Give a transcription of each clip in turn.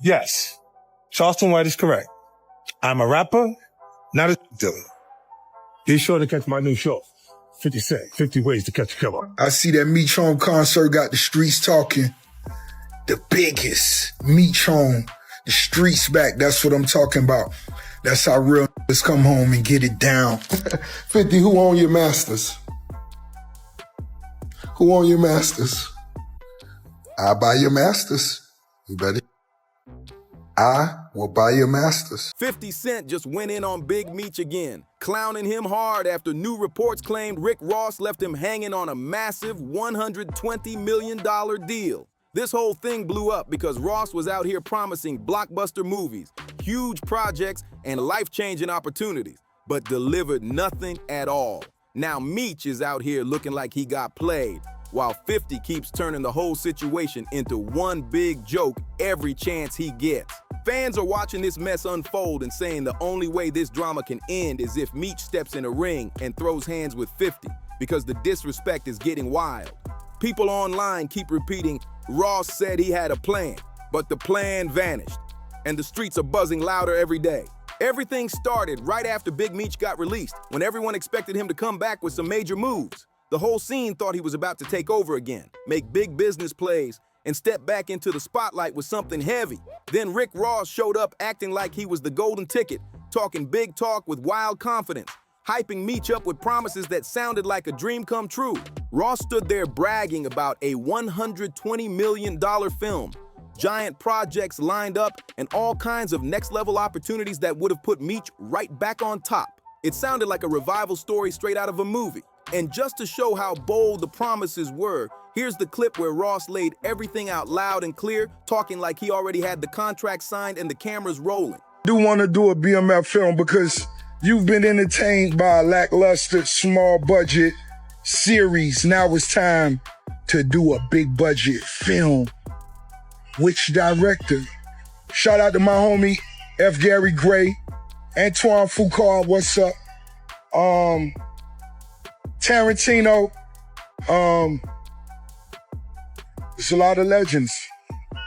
Yes, Charleston White is correct. I'm a rapper, not a dealer. Be sure to catch my new show, 50 Cent, 50 Ways to Catch a Killer. I see that Meech Home concert got the streets talking. The biggest Meech Home, the streets back. That's what I'm talking about. That's how real niggas come home and get it down. 50, who own your masters? Who own your masters? I buy your masters. You better. I will buy your masters. 50 Cent just went in on Big Meech again, clowning him hard after new reports claimed Rick Ross left him hanging on a massive $120 million deal. This whole thing blew up because Ross was out here promising blockbuster movies, huge projects, and life-changing opportunities, but delivered nothing at all. Now Meech is out here looking like he got played, while 50 keeps turning the whole situation into one big joke every chance he gets. Fans are watching this mess unfold and saying the only way this drama can end is if Meech steps in a ring and throws hands with 50, because the disrespect is getting wild. People online keep repeating, Ross said he had a plan, but the plan vanished, and the streets are buzzing louder every day. Everything started right after Big Meech got released, when everyone expected him to come back with some major moves. The whole scene thought he was about to take over again, make big business plays, and step back into the spotlight with something heavy. Then Rick Ross showed up acting like he was the golden ticket, talking big talk with wild confidence, hyping Meech up with promises that sounded like a dream come true. Ross stood there bragging about a $120 million film, giant projects lined up, and all kinds of next-level opportunities that would have put Meech right back on top. It sounded like a revival story straight out of a movie. And just to show how bold the promises were, here's the clip where Ross laid everything out loud and clear, talking like he already had the contract signed and the cameras rolling. I do want to do a BMF film because you've been entertained by a lackluster, small budget series. Now it's time to do a big budget film. Which director? Shout out to my homie, F. Gary Gray, Antoine Foucault, what's up? Tarantino, there's a lot of legends.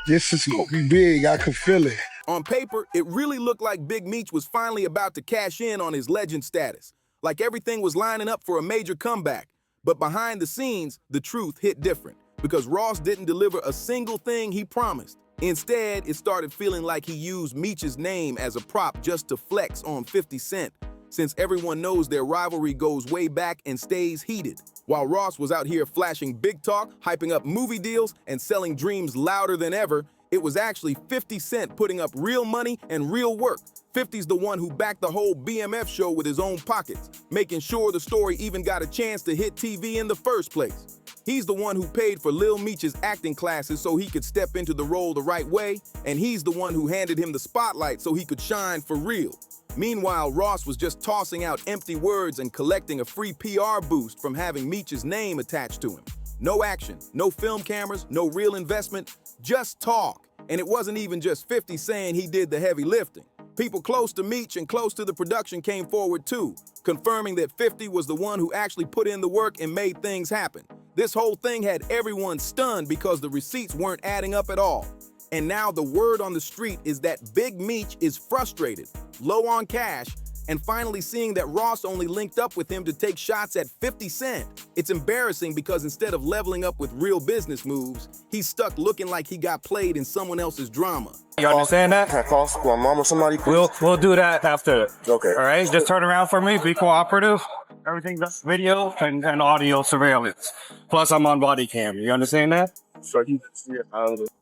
This is gonna be big, I can feel it. On paper, it really looked like Big Meech was finally about to cash in on his legend status, like everything was lining up for a major comeback. But behind the scenes, the truth hit different, because Ross didn't deliver a single thing he promised. Instead, it started feeling like he used Meech's name as a prop just to flex on 50 Cent, since everyone knows their rivalry goes way back and stays heated. While Ross was out here flashing big talk, hyping up movie deals, and selling dreams louder than ever, it was actually 50 Cent putting up real money and real work. 50's the one who backed the whole BMF show with his own pockets, making sure the story even got a chance to hit TV in the first place. He's the one who paid for Lil Meech's acting classes so he could step into the role the right way, and he's the one who handed him the spotlight so he could shine for real. Meanwhile, Ross was just tossing out empty words and collecting a free PR boost from having Meech's name attached to him. No action, no film cameras, no real investment, just talk. And it wasn't even just 50 saying he did the heavy lifting. People close to Meech and close to the production came forward too, confirming that 50 was the one who actually put in the work and made things happen. This whole thing had everyone stunned because the receipts weren't adding up at all. And now the word on the street is that Big Meech is frustrated, low on cash, and finally seeing that Ross only linked up with him to take shots at 50 Cent. It's embarrassing because instead of leveling up with real business moves, he's stuck looking like he got played in someone else's drama. You understand that? Can I call my mom or somebody, please? We'll do that after. Okay. All right, just turn around for me, be cooperative. Everything's video and audio surveillance. Plus I'm on body cam, you understand that? So you can see it.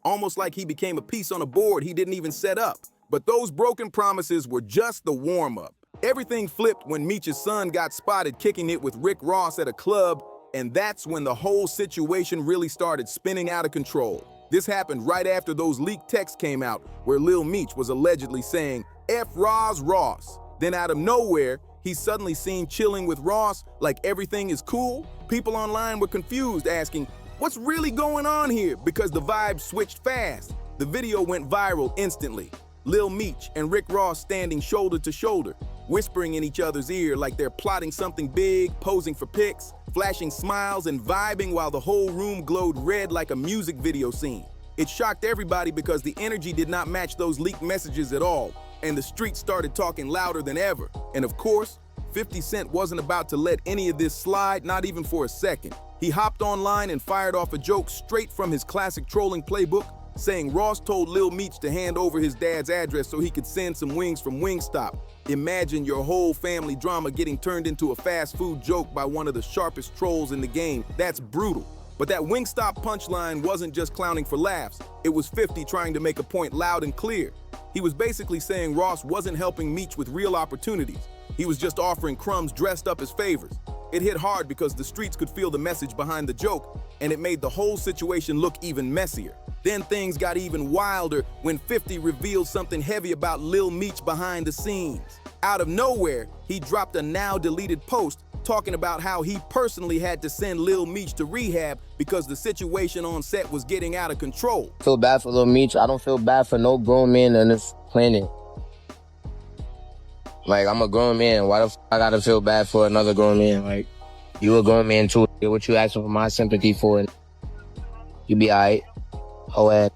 Almost like he became a piece on a board he didn't even set up. But those broken promises were just the warm-up. Everything flipped when Meech's son got spotted kicking it with Rick Ross at a club, and that's when the whole situation really started spinning out of control. This happened right after those leaked texts came out where Lil Meech was allegedly saying, F Ross. Then out of nowhere, he's suddenly seen chilling with Ross like everything is cool. People online were confused, asking, what's really going on here? Because the vibe switched fast. The video went viral instantly. Lil Meech and Rick Ross standing shoulder to shoulder, whispering in each other's ear like they're plotting something big, posing for pics, flashing smiles and vibing while the whole room glowed red like a music video scene. It shocked everybody because the energy did not match those leaked messages at all, and the streets started talking louder than ever. And of course, 50 Cent wasn't about to let any of this slide, not even for a second. He hopped online and fired off a joke straight from his classic trolling playbook, saying Ross told Lil Meech to hand over his dad's address so he could send some wings from Wingstop. Imagine your whole family drama getting turned into a fast food joke by one of the sharpest trolls in the game. That's brutal. But that Wingstop punchline wasn't just clowning for laughs. It was 50 trying to make a point loud and clear. He was basically saying Ross wasn't helping Meech with real opportunities. He was just offering crumbs dressed up as favors. It hit hard because the streets could feel the message behind the joke, and it made the whole situation look even messier. Then things got even wilder when 50 revealed something heavy about Lil Meech behind the scenes. Out of nowhere, he dropped a now-deleted post talking about how he personally had to send Lil Meech to rehab because the situation on set was getting out of control. I feel bad for Lil Meech. I don't feel bad for no grown man on this planet. Like, I'm a grown man. Why the f I gotta feel bad for another grown man? Like, you a grown man too. What you asking for my sympathy for? You be alright. Oh, ass.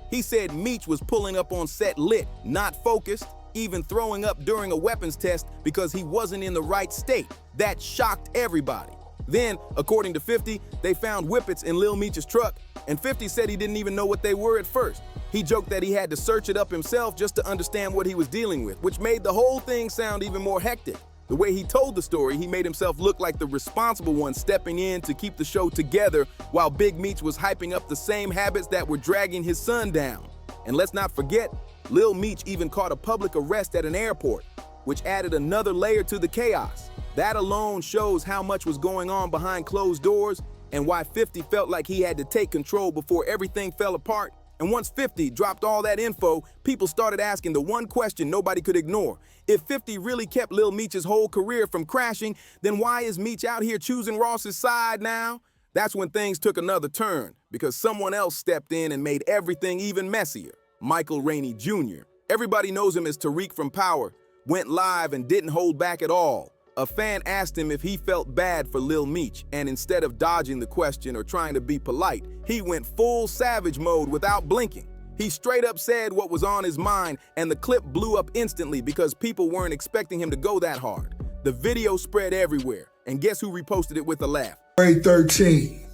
He said Meech was pulling up on set lit, not focused, even throwing up during a weapons test because he wasn't in the right state. That shocked everybody. Then, according to 50, they found whippets in Lil Meech's truck, and 50 said he didn't even know what they were at first. He joked that he had to search it up himself just to understand what he was dealing with, which made the whole thing sound even more hectic. The way he told the story, he made himself look like the responsible one stepping in to keep the show together while Big Meech was hyping up the same habits that were dragging his son down. And let's not forget, Lil Meech even caught a public arrest at an airport, which added another layer to the chaos. That alone shows how much was going on behind closed doors and why 50 felt like he had to take control before everything fell apart. And once 50 dropped all that info, people started asking the one question nobody could ignore. If 50 really kept Lil Meech's whole career from crashing, then why is Meech out here choosing Ross's side now? That's when things took another turn, because someone else stepped in and made everything even messier. Rainey Jr. Everybody knows him as Tariq from Power, went live and didn't hold back at all. A fan asked him if he felt bad for Lil Meech, and instead of dodging the question or trying to be polite, he went full savage mode without blinking. He straight up said what was on his mind, and the clip blew up instantly because people weren't expecting him to go that hard. The video spread everywhere, and guess who reposted it with a laugh? May 13,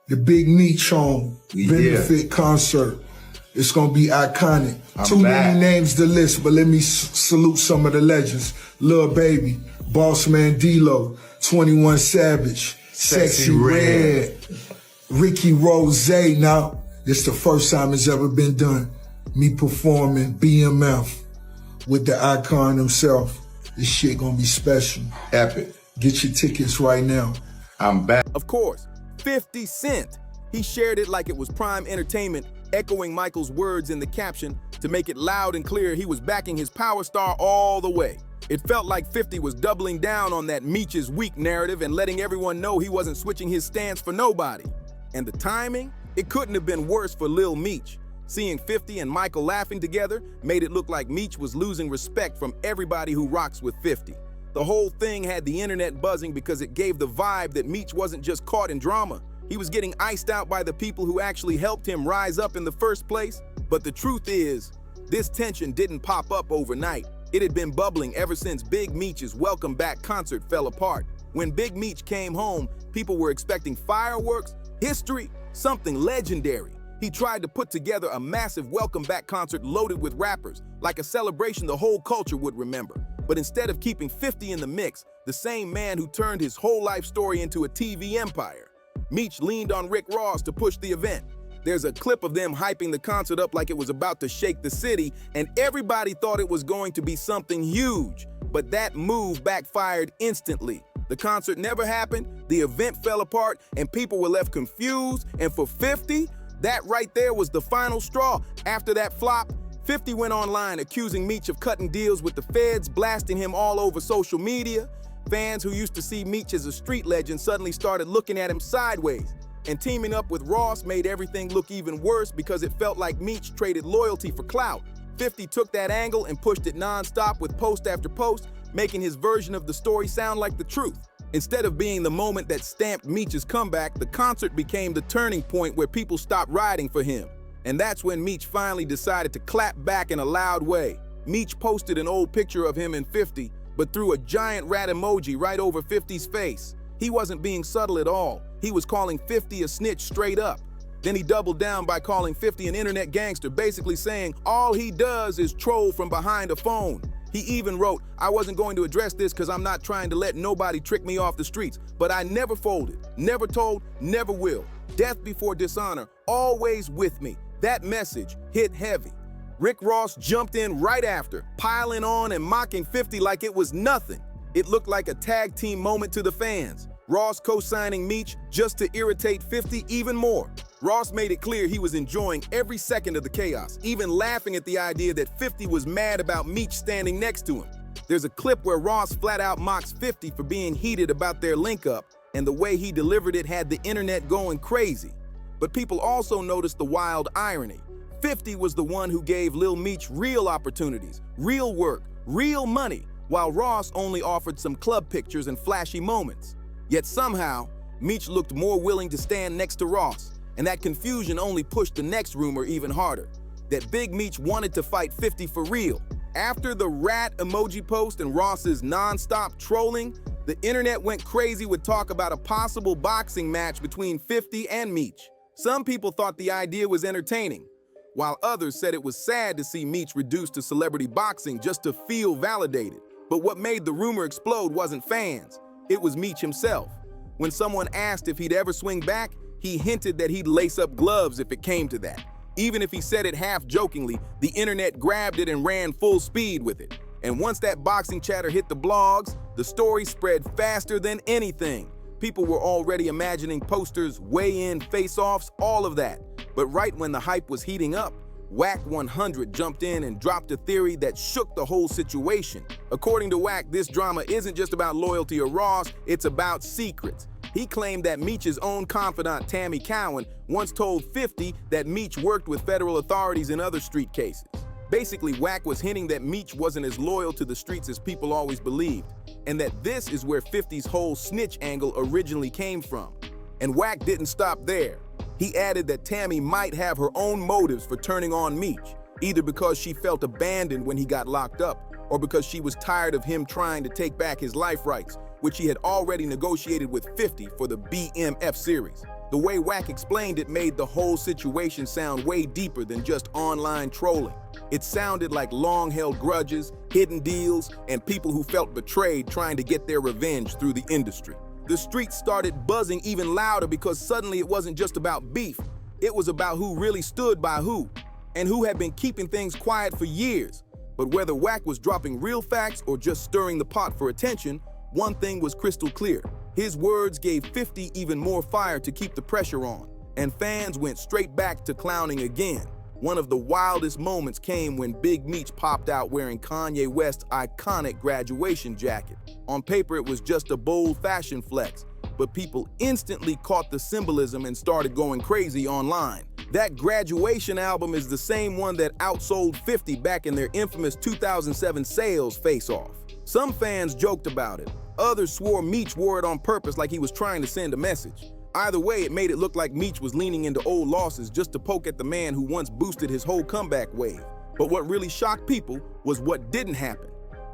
the Big Meech home benefit concert. It's gonna be iconic. Too many names to list, but let me salute some of the legends. Lil Baby, Boss Man D-Lo, 21 Savage, Sexy Red, Ricky Rose. Now, this the first time it's ever been done. Me performing BMF with the icon himself. This shit gonna be special. Epic. Get your tickets right now. I'm back. Of course, 50 Cent. He shared it like it was prime entertainment, echoing Michael's words in the caption to make it loud and clear he was backing his power star all the way. It felt like 50 was doubling down on that Meech is weak narrative and letting everyone know he wasn't switching his stance for nobody. And the timing? It couldn't have been worse for Lil Meech. Seeing 50 and Michael laughing together made it look like Meech was losing respect from everybody who rocks with 50. The whole thing had the internet buzzing because it gave the vibe that Meech wasn't just caught in drama. He was getting iced out by the people who actually helped him rise up in the first place. But the truth is, this tension didn't pop up overnight. It had been bubbling ever since Big Meech's Welcome Back concert fell apart. When Big Meech came home, people were expecting fireworks, history, something legendary. He tried to put together a massive Welcome Back concert loaded with rappers, like a celebration the whole culture would remember. But instead of keeping 50 in the mix, the same man who turned his whole life story into a TV empire, Meech leaned on Rick Ross to push the event. There's a clip of them hyping the concert up like it was about to shake the city, and everybody thought it was going to be something huge. But that move backfired instantly. The concert never happened, the event fell apart, and people were left confused. And for 50, that right there was the final straw. After that flop, 50 went online accusing Meech of cutting deals with the feds, blasting him all over social media. Fans who used to see Meech as a street legend suddenly started looking at him sideways. And teaming up with Ross made everything look even worse because it felt like Meech traded loyalty for clout. 50 took that angle and pushed it nonstop with post after post, making his version of the story sound like the truth. Instead of being the moment that stamped Meech's comeback, the concert became the turning point where people stopped riding for him. And that's when Meech finally decided to clap back in a loud way. Meech posted an old picture of him and 50, but threw a giant rat emoji right over 50's face. He wasn't being subtle at all. He was calling 50 a snitch straight up. Then he doubled down by calling 50 an internet gangster, basically saying all he does is troll from behind a phone. He even wrote, "I wasn't going to address this because I'm not trying to let nobody trick me off the streets, but I never folded, never told, never will. Death before dishonor, always with me." That message hit heavy. Rick Ross jumped in right after, piling on and mocking 50 like it was nothing. It looked like a tag team moment to the fans. Ross co-signing Meech just to irritate 50 even more. Ross made it clear he was enjoying every second of the chaos, even laughing at the idea that 50 was mad about Meech standing next to him. There's a clip where Ross flat out mocks 50 for being heated about their link-up, and the way he delivered it had the internet going crazy. But people also noticed the wild irony. 50 was the one who gave Lil Meech real opportunities, real work, real money, while Ross only offered some club pictures and flashy moments. Yet somehow, Meech looked more willing to stand next to Ross, and that confusion only pushed the next rumor even harder, that Big Meech wanted to fight 50 for real. After the rat emoji post and Ross's non-stop trolling, the internet went crazy with talk about a possible boxing match between 50 and Meech. Some people thought the idea was entertaining, while others said it was sad to see Meech reduced to celebrity boxing just to feel validated. But what made the rumor explode wasn't fans, it was Meech himself. When someone asked if he'd ever swing back, he hinted that he'd lace up gloves if it came to that. Even if he said it half-jokingly, the internet grabbed it and ran full speed with it. And once that boxing chatter hit the blogs, the story spread faster than anything. People were already imagining posters, weigh-in, face-offs, all of that. But right when the hype was heating up, Wack 100 jumped in and dropped a theory that shook the whole situation. According to Wack, this drama isn't just about loyalty or Ross, it's about secrets. He claimed that Meech's own confidant, Tammy Cowan, once told 50 that Meech worked with federal authorities in other street cases. Basically, Wack was hinting that Meech wasn't as loyal to the streets as people always believed, and that this is where 50's whole snitch angle originally came from. And Wack didn't stop there. He added that Tammy might have her own motives for turning on Meech, either because she felt abandoned when he got locked up, or because she was tired of him trying to take back his life rights, which he had already negotiated with 50 for the BMF series. The way Wack explained it made the whole situation sound way deeper than just online trolling. It sounded like long-held grudges, hidden deals, and people who felt betrayed trying to get their revenge through the industry. The streets started buzzing even louder because suddenly it wasn't just about beef. It was about who really stood by who, and who had been keeping things quiet for years. But whether Wack was dropping real facts or just stirring the pot for attention, one thing was crystal clear. His words gave 50 even more fire to keep the pressure on, and fans went straight back to clowning again. One of the wildest moments came when Big Meech popped out wearing Kanye West's iconic graduation jacket. On paper, it was just a bold fashion flex, but people instantly caught the symbolism and started going crazy online. That graduation album is the same one that outsold 50 back in their infamous 2007 sales face-off. Some fans joked about it. Others swore Meech wore it on purpose like he was trying to send a message. Either way, it made it look like Meech was leaning into old losses just to poke at the man who once boosted his whole comeback wave. But what really shocked people was what didn't happen.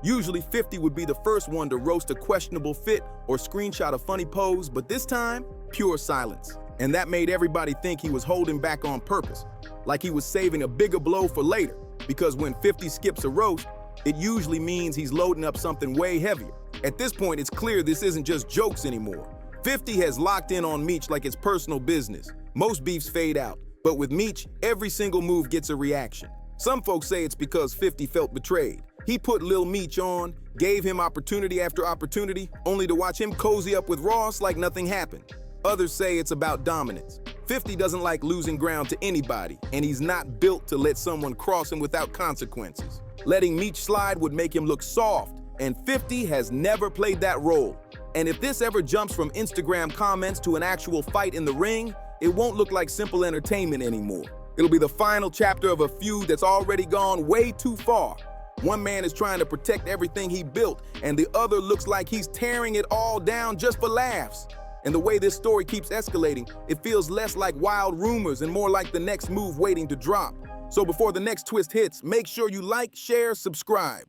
Usually 50 would be the first one to roast a questionable fit or screenshot a funny pose, but this time, pure silence. And that made everybody think he was holding back on purpose, like he was saving a bigger blow for later, because when 50 skips a roast, it usually means he's loading up something way heavier. At this point, it's clear this isn't just jokes anymore. 50 has locked in on Meech like it's personal business. Most beefs fade out, but with Meech, every single move gets a reaction. Some folks say it's because 50 felt betrayed. He put Lil Meech on, gave him opportunity after opportunity, only to watch him cozy up with Ross like nothing happened. Others say it's about dominance. 50 doesn't like losing ground to anybody, and he's not built to let someone cross him without consequences. Letting Meech slide would make him look soft, and 50 has never played that role. And if this ever jumps from Instagram comments to an actual fight in the ring, it won't look like simple entertainment anymore. It'll be the final chapter of a feud that's already gone way too far. One man is trying to protect everything he built, and the other looks like he's tearing it all down just for laughs. And the way this story keeps escalating, it feels less like wild rumors and more like the next move waiting to drop. So before the next twist hits, make sure you like, share, subscribe.